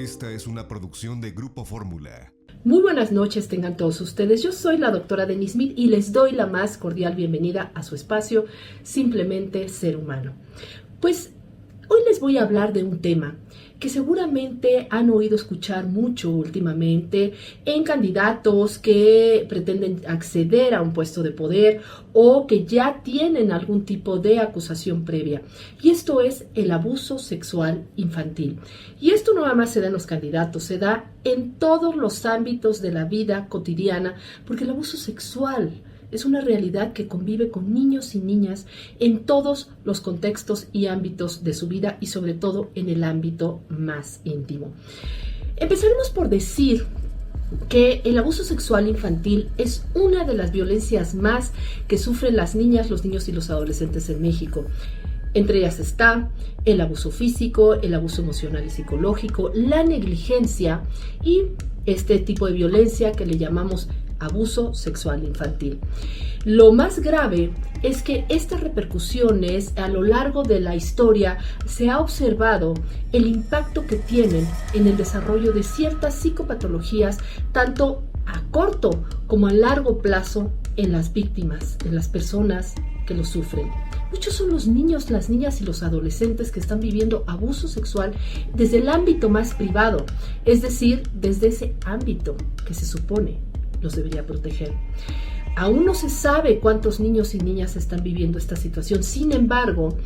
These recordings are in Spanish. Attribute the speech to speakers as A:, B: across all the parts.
A: Esta es una producción de Grupo Fórmula.
B: Muy buenas noches tengan todos ustedes. Yo soy la doctora Denise Smith y les doy la más cordial bienvenida a su espacio Simplemente Ser Humano. Pues hoy les voy a hablar de un tema que seguramente han oído escuchar mucho últimamente en candidatos que pretenden acceder a un puesto de poder o que ya tienen algún tipo de acusación previa. Y esto es el abuso sexual infantil. Y esto no nada más se da en los candidatos, se da en todos los ámbitos de la vida cotidiana, porque el abuso sexual es una realidad que convive con niños y niñas en todos los contextos y ámbitos de su vida y sobre todo en el ámbito más íntimo. Empezaremos por decir que el abuso sexual infantil es una de las violencias más que sufren las niñas, los niños y los adolescentes en México. Entre ellas está el abuso físico, el abuso emocional y psicológico, la negligencia y este tipo de violencia que le llamamos abuso sexual infantil. Lo más grave es que estas repercusiones a lo largo de la historia se ha observado el impacto que tienen en el desarrollo de ciertas psicopatologías, tanto a corto como a largo plazo en las víctimas, en las personas que lo sufren. Muchos son los niños, las niñas y los adolescentes que están viviendo abuso sexual desde el ámbito más privado, es decir, desde ese ámbito que se supone los debería proteger. Aún no se sabe cuántos niños y niñas están viviendo esta situación. Sin embargo,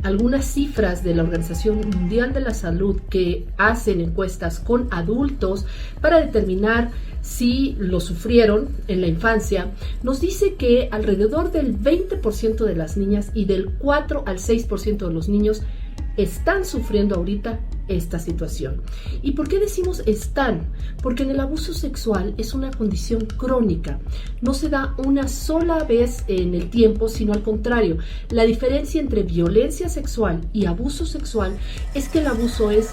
B: algunas cifras de la Organización Mundial de la Salud que hacen encuestas con adultos para determinar si lo sufrieron en la infancia, nos dice que alrededor del 20% de las niñas y del 4 al 6% de los niños están sufriendo ahorita esta situación. ¿Y por qué decimos están? Porque en el abuso sexual es una condición crónica. No se da una sola vez en el tiempo, sino al contrario. La diferencia entre violencia sexual y abuso sexual es que el abuso es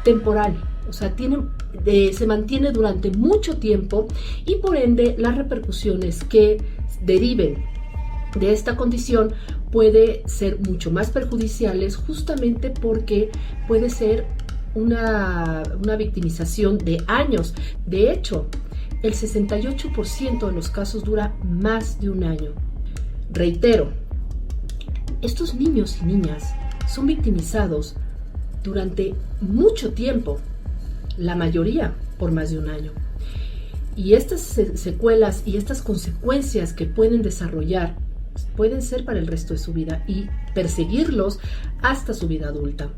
B: temporal. O sea, se mantiene durante mucho tiempo y por ende las repercusiones que deriven de esta condición puede ser mucho más perjudiciales justamente porque puede ser una victimización de años. De hecho, el 68% de los casos dura más de un año. Reitero, estos niños y niñas son victimizados durante mucho tiempo, la mayoría por más de un año. Y estas secuelas y estas consecuencias que pueden desarrollar pueden ser para el resto de su vida y perseguirlos hasta su vida adulta.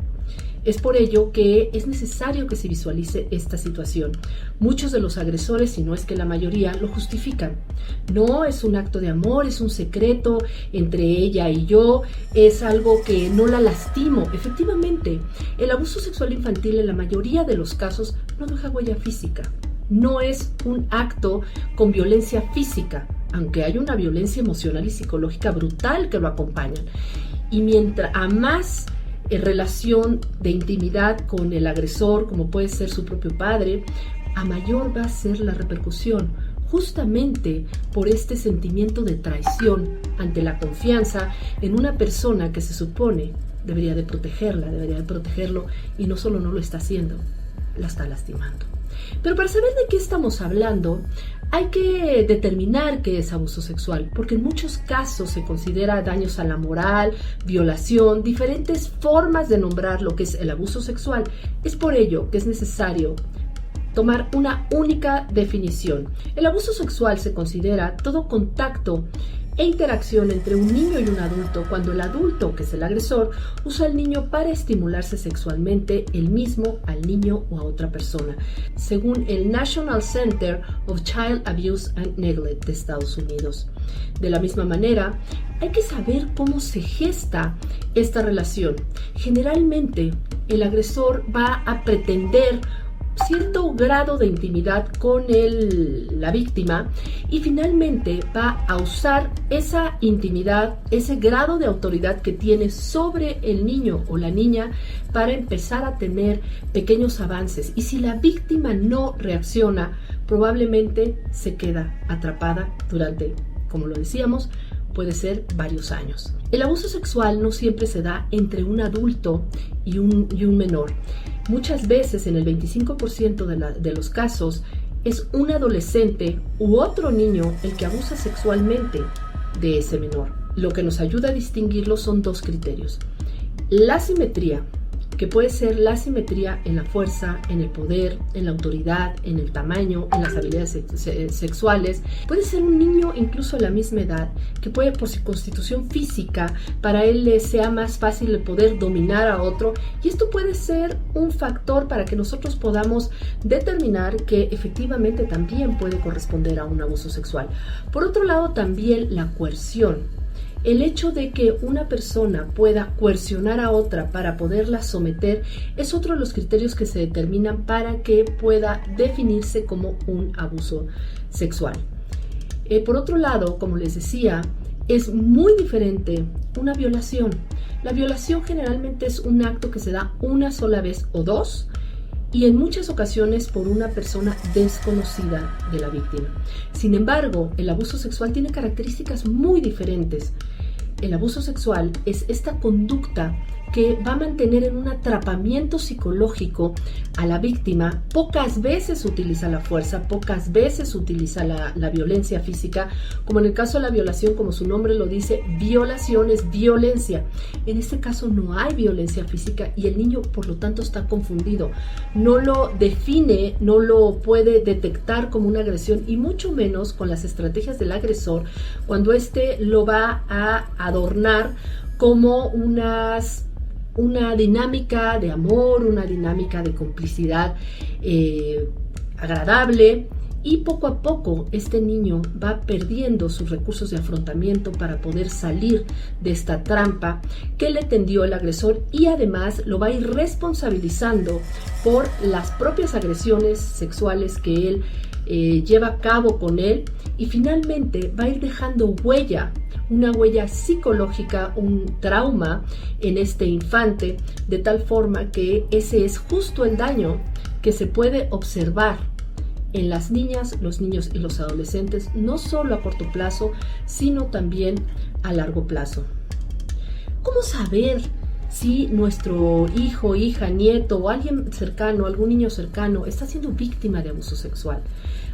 B: Es por ello que es necesario que se visualice esta situación. Muchos de los agresores, si no es que la mayoría, lo justifican. No es un acto de amor, es un secreto entre ella y yo, es algo que no la lastimo. Efectivamente, el abuso sexual infantil en la mayoría de los casos no deja huella física. No es un acto con violencia física, aunque hay una violencia emocional y psicológica brutal que lo acompañan. Y mientras a más relación de intimidad con el agresor, como puede ser su propio padre, a mayor va a ser la repercusión, justamente por este sentimiento de traición ante la confianza en una persona que se supone debería de protegerla, debería de protegerlo, y no solo no lo está haciendo, la está lastimando. Pero para saber de qué estamos hablando, hay que determinar qué es abuso sexual, porque en muchos casos se considera daños a la moral, violación, diferentes formas de nombrar lo que es el abuso sexual. Es por ello que es necesario tomar una única definición. El abuso sexual se considera todo contacto e interacción entre un niño y un adulto cuando el adulto, que es el agresor, usa al niño para estimularse sexualmente él mismo, al niño o a otra persona, según el National Center of Child Abuse and Neglect de Estados Unidos. De la misma manera, hay que saber cómo se gesta esta relación. Generalmente, el agresor va a pretender cierto grado de intimidad con la víctima y finalmente va a usar esa intimidad, ese grado de autoridad que tiene sobre el niño o la niña para empezar a tener pequeños avances. Y si la víctima no reacciona, probablemente se queda atrapada durante, como lo decíamos, puede ser varios años. El abuso sexual no siempre se da entre un adulto y un menor. Muchas veces, en el 25% de los casos, es un adolescente u otro niño el que abusa sexualmente de ese menor. Lo que nos ayuda a distinguirlo son dos criterios. La simetría, que puede ser la simetría en la fuerza, en el poder, en la autoridad, en el tamaño, en las habilidades sexuales. Puede ser un niño incluso de la misma edad, que puede por su constitución física, para él le sea más fácil el poder dominar a otro, y esto puede ser un factor para que nosotros podamos determinar que efectivamente también puede corresponder a un abuso sexual. Por otro lado, también la coerción. El hecho de que una persona pueda coercionar a otra para poderla someter es otro de los criterios que se determinan para que pueda definirse como un abuso sexual. Por otro lado, como les decía, es muy diferente una violación. La violación generalmente es un acto que se da una sola vez o dos, y en muchas ocasiones por una persona desconocida de la víctima. Sin embargo, el abuso sexual tiene características muy diferentes. El abuso sexual es esta conducta que va a mantener en un atrapamiento psicológico a la víctima. Pocas veces utiliza la fuerza, pocas veces utiliza la violencia física, como en el caso de la violación, como su nombre lo dice, violación es violencia. En este caso no hay violencia física y el niño, por lo tanto, está confundido. No lo define, no lo puede detectar como una agresión, y mucho menos con las estrategias del agresor, cuando éste lo va a adornar como una dinámica de amor, una dinámica de complicidad agradable, y poco a poco este niño va perdiendo sus recursos de afrontamiento para poder salir de esta trampa que le tendió el agresor, y además lo va a ir responsabilizando por las propias agresiones sexuales que él lleva a cabo con él, y finalmente va a ir dejando huella, una huella psicológica, un trauma en este infante, de tal forma que ese es justo el daño que se puede observar en las niñas, los niños y los adolescentes, no solo a corto plazo, sino también a largo plazo. ¿Cómo saber si nuestro hijo, hija, nieto o alguien cercano, algún niño cercano, está siendo víctima de abuso sexual?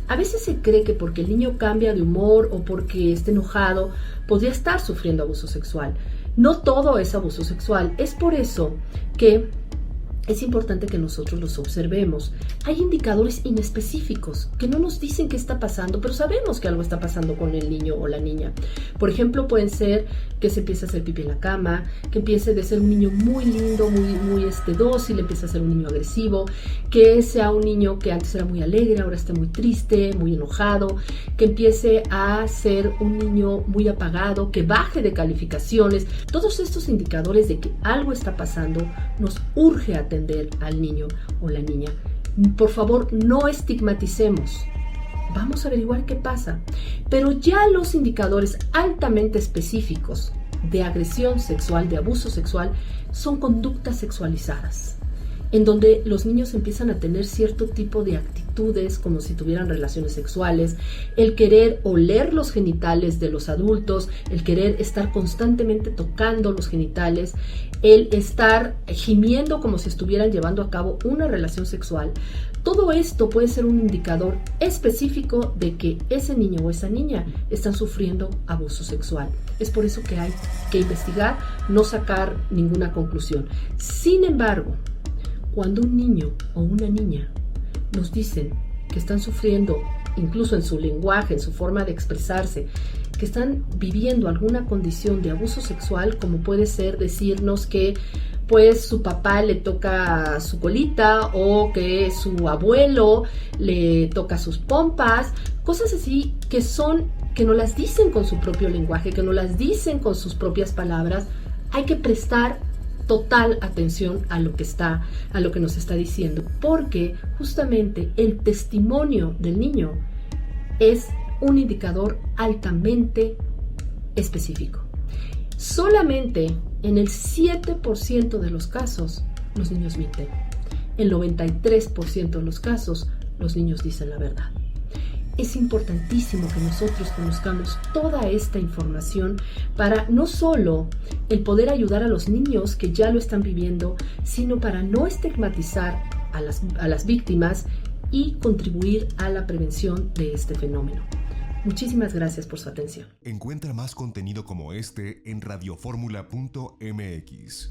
B: A veces se cree que porque el niño cambia de humor o porque esté enojado, podría estar sufriendo abuso sexual. No todo es abuso sexual. Es por eso que es importante que nosotros los observemos. Hay indicadores inespecíficos que no nos dicen qué está pasando, pero sabemos que algo está pasando con el niño o la niña. Por ejemplo, pueden ser que se empiece a hacer pipí en la cama, que empiece de ser un niño muy lindo, muy dócil, empiece a ser un niño agresivo, que sea un niño que antes era muy alegre, ahora esté muy triste, muy enojado, que empiece a ser un niño muy apagado, que baje de calificaciones. Todos estos indicadores de que algo está pasando nos urge atender al niño o la niña. Por favor, no estigmaticemos. Vamos a averiguar qué pasa. Pero ya los indicadores altamente específicos de agresión sexual, de abuso sexual, son conductas sexualizadas, en donde los niños empiezan a tener cierto tipo de actitudes como si tuvieran relaciones sexuales, el querer oler los genitales de los adultos, el querer estar constantemente tocando los genitales, el estar gimiendo como si estuvieran llevando a cabo una relación sexual. Todo esto puede ser un indicador específico de que ese niño o esa niña están sufriendo abuso sexual. Es por eso que hay que investigar, no sacar ninguna conclusión. Sin embargo, cuando un niño o una niña nos dicen que están sufriendo, incluso en su lenguaje, en su forma de expresarse, que están viviendo alguna condición de abuso sexual, como puede ser decirnos que pues su papá le toca su colita o que su abuelo le toca sus pompas, cosas así que no las dicen con su propio lenguaje, que no las dicen con sus propias palabras, hay que prestar total atención a lo que nos está diciendo, porque justamente el testimonio del niño es un indicador altamente específico. Solamente en el 7% de los casos los niños mienten. En el 93% de los casos los niños dicen la verdad. es importantísimo que nosotros conozcamos toda esta información para no solo el poder ayudar a los niños que ya lo están viviendo, sino para no estigmatizar a las víctimas y contribuir a la prevención de este fenómeno. Muchísimas gracias por su atención.
A: Encuentra más contenido como este en radioformula.mx.